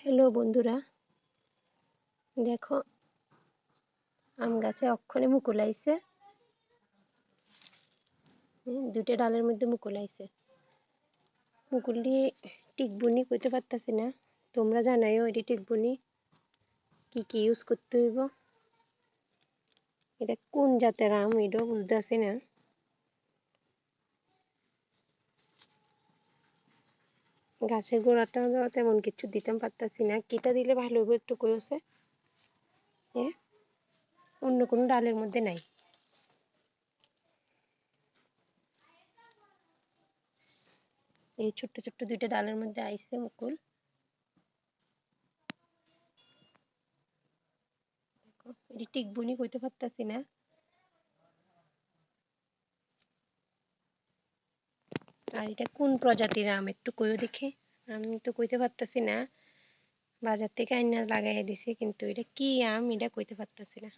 Hello বন্ধুরা, দেখো আম গাছে অক্ষণে মুকুল আইছে। দুইটা ডালের মধ্যে মুকুল আইছে। মুকুলটি টিকবুনি কইতে পারতাছি না, তোমরা জানাইও এটি টিকবুনি কি কি ইউজ করতে হইব। এটা কোন জাতের আম এটাও বুঝতেছি না। গাছের গোড়াটা তেমন কিছু দিতে পারতাছি না, কিটা দিলে ভালো হইব একটু কইছে। অন্য কোনো ডালের মধ্যে নাই। এই ছোট্ট ছোট্ট দুইটা ডালের মধ্যে আইছে মুকুল। এটি টিকবুনি কইতে পারতাছি না। আর এটা কোন প্রজাতির আম একটু কইও দেখি। আমি তো কইতে পারতাছি না, বাজার থেকে আইনা লাগাইয়া দিছি, কিন্তু এটা কি আম এটা কইতে পারতাছি না।